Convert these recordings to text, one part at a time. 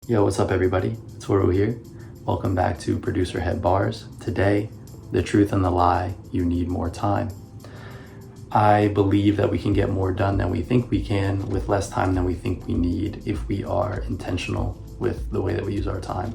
Yo, what's up everybody? It's Toru here. Welcome back to Producer Head Bars. Today, the truth and the lie, you need more time. I believe that we can get more done than we think we can with less time than we think we need if we are intentional with the way that we use our time.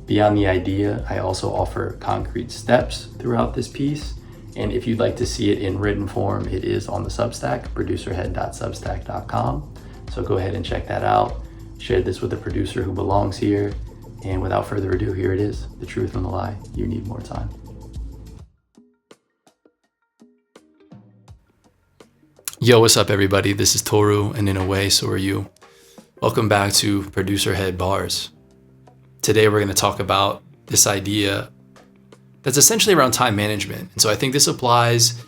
Beyond the idea, I also offer concrete steps throughout this piece. And if you'd like to see it in written form, it is on the Substack, producerhead.substack.com. So go ahead and check that out. Share this with a producer who belongs here. And without further ado, here it is, the truth and the lie, you need more time. Yo, what's up everybody? This is Toru, and in a way, so are you. Welcome back to Producer Head Bars. Today we're going to talk about this idea that's essentially around time management. And so I think this applies,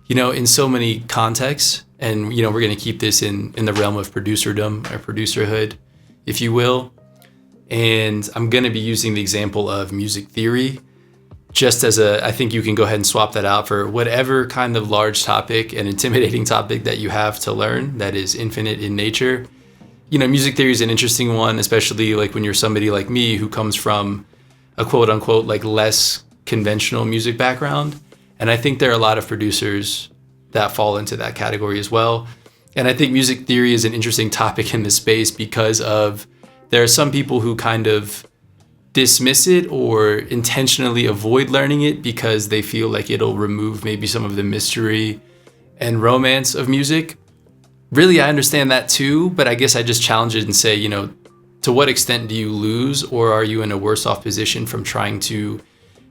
in so many contexts. And, we're going to keep this in the realm of producerdom or producerhood, if you will. And I'm going to be using the example of music theory just as I think you can go ahead and swap that out for whatever kind of large topic and intimidating topic that you have to learn that is infinite in nature. Music theory is an interesting one, especially like when you're somebody like me who comes from a quote unquote like less conventional music background. And I think there are a lot of producers that fall into that category as well. And I think music theory is an interesting topic in this space because of there are some people who kind of dismiss it or intentionally avoid learning it because they feel like it'll remove maybe some of the mystery and romance of music. Really, I understand that too, but I guess I just challenge it and say, to what extent do you lose, or are you in a worse off position from trying to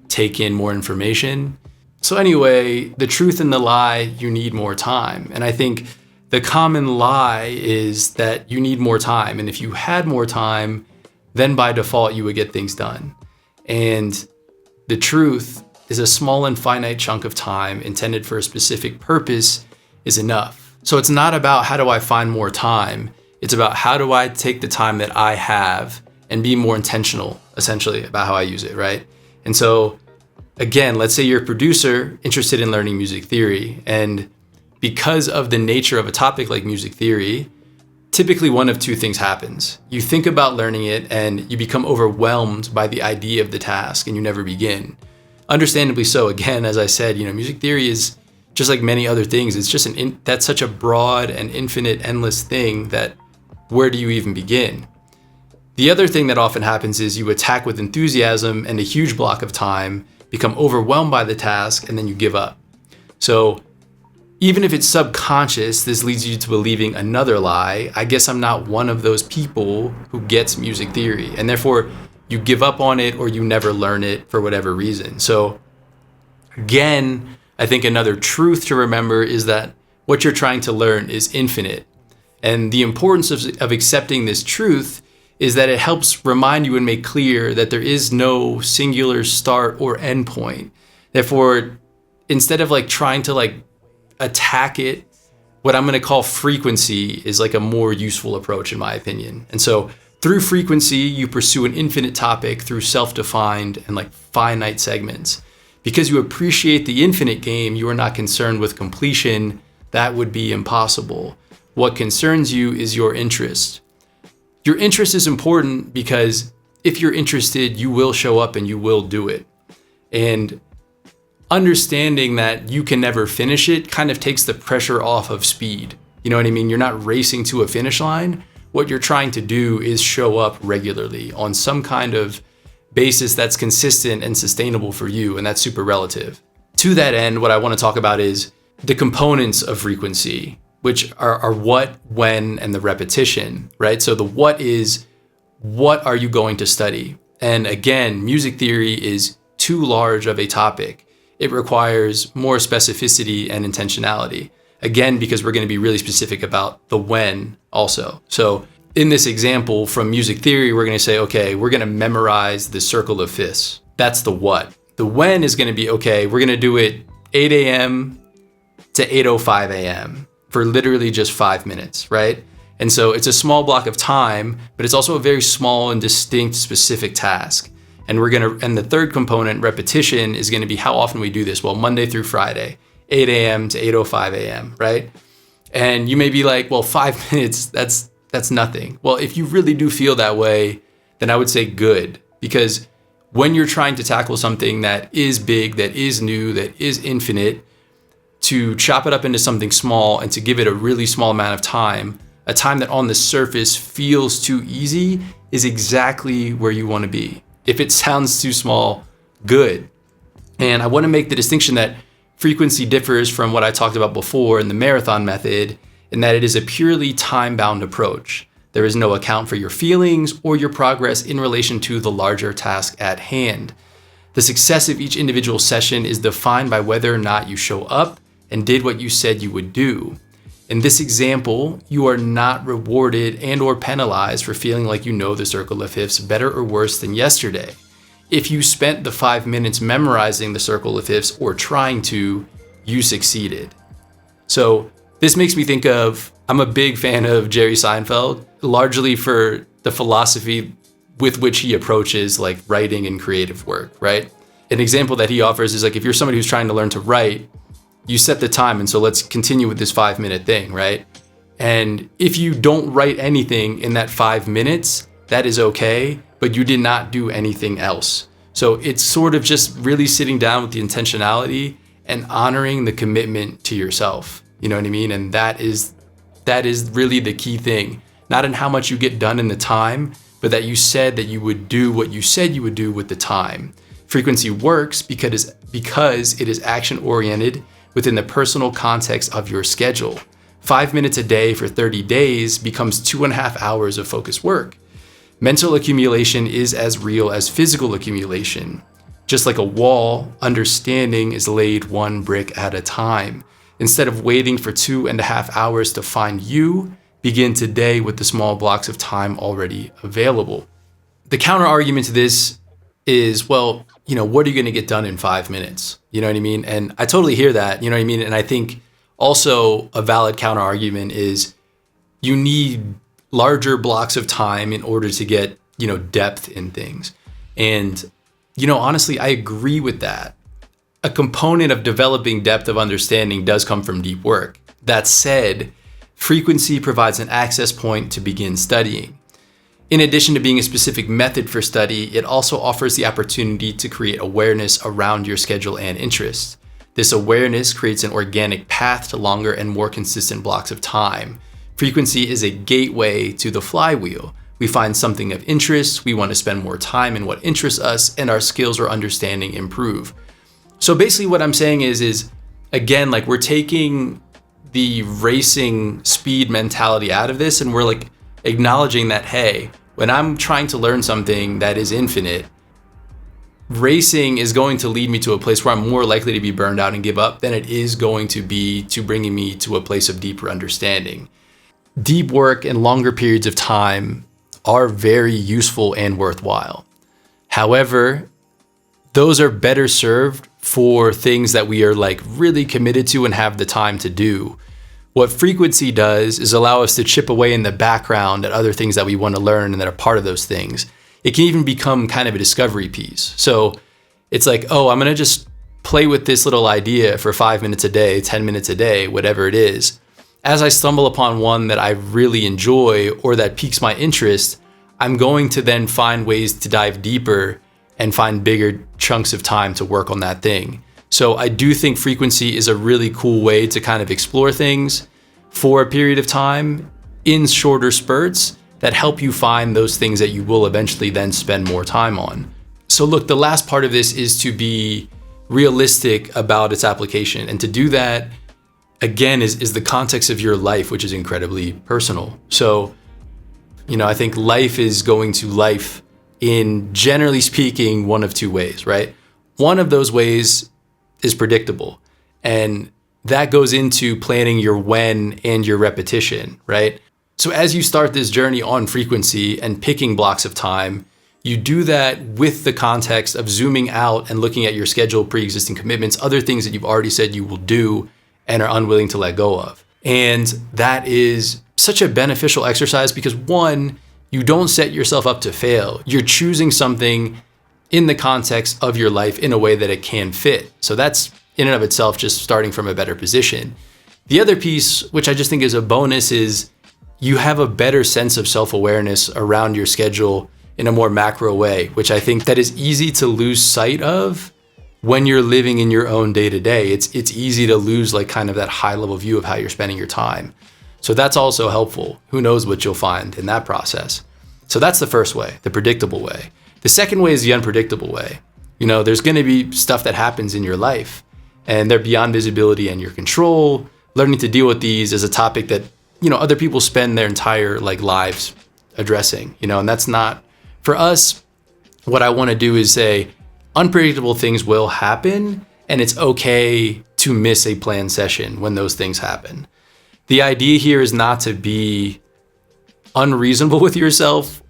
take in more information? So anyway, the truth and the lie, you need more time. And I think the common lie is that you need more time. And if you had more time, then by default, you would get things done. And the truth is a small and finite chunk of time intended for a specific purpose is enough. So it's not about how do I find more time? It's about how do I take the time that I have and be more intentional, essentially, about how I use it, right? And so again, let's say you're a producer interested in learning music theory, and because of the nature of a topic like music theory, typically one of two things happens. You think about learning it and you become overwhelmed by the idea of the task and you never begin. Understandably so. Again, as I said, music theory is just like many other things. It's just that's such a broad and infinite, endless thing that where do you even begin? The other thing that often happens is you attack with enthusiasm and a huge block of time, become overwhelmed by the task, and then you give up. So even if it's subconscious, this leads you to believing another lie. I guess I'm not one of those people who gets music theory, and therefore you give up on it or you never learn it for whatever reason. So again, I think another truth to remember is that what you're trying to learn is infinite. And the importance of accepting this truth is that it helps remind you and make clear that there is no singular start or end point. Therefore, instead of trying to attack it, what I'm going to call frequency is a more useful approach in my opinion. And so through frequency, you pursue an infinite topic through self-defined and finite segments. Because you appreciate the infinite game, you are not concerned with completion. That would be impossible. What concerns you is your interest. Your interest is important because if you're interested, you will show up and you will do it. And understanding that you can never finish it kind of takes the pressure off of speed. You know what I mean? You're not racing to a finish line. What you're trying to do is show up regularly on some kind of basis that's consistent and sustainable for you, and that's super relative. To that end, what I want to talk about is the components of frequency, which are what, when, and the repetition, right? So the what is, what are you going to study? And again, music theory is too large of a topic. It requires more specificity and intentionality. Again, because we're going to be really specific about the when also. So in this example from music theory, we're going to say, okay, we're going to memorize the circle of fifths. That's the what. The when is going to be, okay, we're going to do it 8 a.m. to 8:05 a.m. for literally just 5 minutes, right? And so it's a small block of time, but it's also a very small and distinct specific task. And the third component, repetition, is going to be how often we do this. Well, Monday through Friday, 8 a.m. to 8:05 a.m., right? And you may be like, well, 5 minutes, that's That's nothing. Well, if you really do feel that way, then I would say good, because when you're trying to tackle something that is big, that is new, that is infinite, to chop it up into something small and to give it a really small amount of time, a time that on the surface feels too easy, is exactly where you want to be. If it sounds too small, good. And I want to make the distinction that frequency differs from what I talked about before in the marathon method, in that it is a purely time-bound approach. There is no account for your feelings or your progress in relation to the larger task at hand. The success of each individual session is defined by whether or not you show up and did what you said you would do. In this example, you are not rewarded and or penalized for feeling like you know the circle of fifths better or worse than yesterday. If you spent the 5 minutes memorizing the circle of fifths or trying to, you succeeded. So this makes me think of, I'm a big fan of Jerry Seinfeld, largely for the philosophy with which he approaches like writing and creative work, right? An example that he offers is like, if you're somebody who's trying to learn to write, you set the time, and so let's continue with this 5-minute thing, right? And if you don't write anything in that 5 minutes, that is okay, but you did not do anything else. So it's sort of just really sitting down with the intentionality and honoring the commitment to yourself. You know what I mean? And that is really the key thing. Not in how much you get done in the time, but that you said that you would do what you said you would do with the time. Frequency works because it is action-oriented within the personal context of your schedule. 5 minutes a day for 30 days becomes 2.5 hours of focused work. Mental accumulation is as real as physical accumulation. Just like a wall, understanding is laid one brick at a time. Instead of waiting for 2.5 hours to find you, begin today with the small blocks of time already available. The counter argument to this is, well, what are you going to get done in 5 minutes? You know what I mean? And I totally hear that, you know what I mean? And I think also a valid counter argument is you need larger blocks of time in order to get, depth in things. And, honestly, I agree with that. A component of developing depth of understanding does come from deep work. That said, frequency provides an access point to begin studying. In addition to being a specific method for study, it also offers the opportunity to create awareness around your schedule and interests. This awareness creates an organic path to longer and more consistent blocks of time. Frequency is a gateway to the flywheel. We find something of interest, we want to spend more time in what interests us, and our skills or understanding improve. So basically what I'm saying is again, like we're taking the racing speed mentality out of this, and we're like acknowledging that, hey, when I'm trying to learn something that is infinite, racing is going to lead me to a place where I'm more likely to be burned out and give up than it is going to be to bringing me to a place of deeper understanding. Deep work and longer periods of time are very useful and worthwhile. However, those are better served for things that we are like really committed to and have the time to do. What frequency does is allow us to chip away in the background at other things that we want to learn and that are part of those things. It can even become kind of a discovery piece. So it's like, oh, I'm going to just play with this little idea for 5 minutes a day, 10 minutes a day, whatever it is. As I stumble upon one that I really enjoy or that piques my interest, I'm going to then find ways to dive deeper and find bigger chunks of time to work on that thing. So I do think frequency is a really cool way to kind of explore things for a period of time in shorter spurts that help you find those things that you will eventually then spend more time on. So look, the last part of this is to be realistic about its application. And to do that, again, is the context of your life, which is incredibly personal. So, I think life is going to life in, generally speaking, one of two ways, right? One of those ways is predictable. And that goes into planning your when and your repetition, right? So as you start this journey on frequency and picking blocks of time, you do that with the context of zooming out and looking at your schedule, pre-existing commitments, other things that you've already said you will do and are unwilling to let go of. And that is such a beneficial exercise because one, you don't set yourself up to fail. You're choosing something in the context of your life in a way that it can fit. So that's in and of itself just starting from a better position. The other piece, which I just think is a bonus, is you have a better sense of self-awareness around your schedule in a more macro way, which I think that is easy to lose sight of when you're living in your own day-to-day. It's easy to lose like kind of that high level view of how you're spending your time. So that's also helpful. Who knows what you'll find in that process. So that's the first way, the predictable way. The second way is the unpredictable way. You know, there's going to be stuff that happens in your life and they're beyond visibility and your control. Learning to deal with these is a topic that, you know, other people spend their entire like lives addressing, you know, and that's not for us. What I want to do is say unpredictable things will happen and it's okay to miss a planned session when those things happen. The idea here is not to be unreasonable with yourself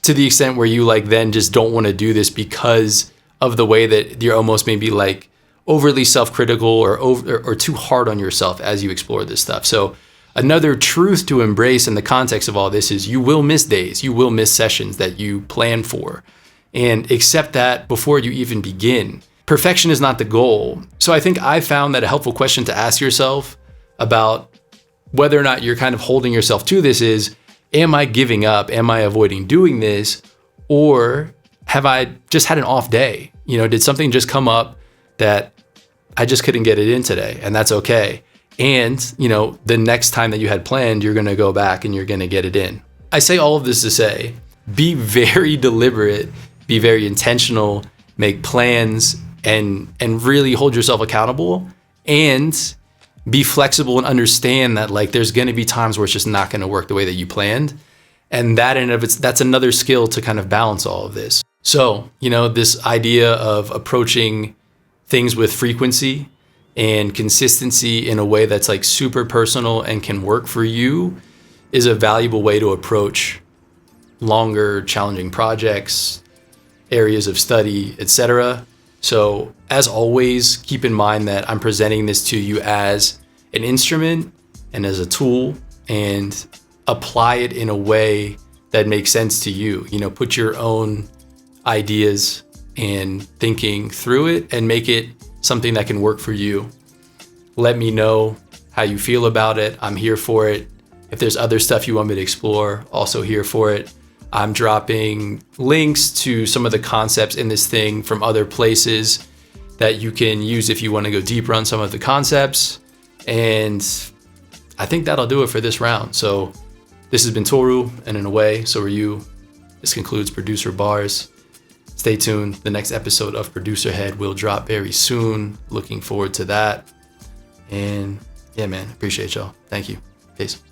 to the extent where you like then just don't want to do this because of the way that you're almost maybe like overly self-critical or too hard on yourself as you explore this stuff. So another truth to embrace in the context of all this is you will miss days, you will miss sessions that you plan for, and accept that before you even begin. Perfection is not the goal. So I think I found that a helpful question to ask yourself about whether or not you're kind of holding yourself to this is, am I giving up? Am I avoiding doing this? Or have I just had an off day? You know, did something just come up that I just couldn't get it in today? And that's okay. And, you know, the next time that you had planned, you're going to go back and you're going to get it in. I say all of this to say, be very deliberate, be very intentional, make plans and really hold yourself accountable, and be flexible and understand that like there's going to be times where it's just not going to work the way that you planned. And that's another skill to kind of balance all of this. So, you know, this idea of approaching things with frequency and consistency in a way that's like super personal and can work for you is a valuable way to approach longer, challenging projects, areas of study, etc. So as always, keep in mind that I'm presenting this to you as an instrument and as a tool, and apply it in a way that makes sense to you. You know, put your own ideas and thinking through it and make it something that can work for you. Let me know how you feel about it. I'm here for it. If there's other stuff you want me to explore, also here for it. I'm dropping links to some of the concepts in this thing from other places that you can use if you want to go deeper on some of the concepts. And I think that'll do it for this round. So this has been Toru, and in a way, so are you. This concludes Producer Bars. Stay tuned. The next episode of Producer Head will drop very soon. Looking forward to that. And yeah, man, appreciate y'all. Thank you. Peace.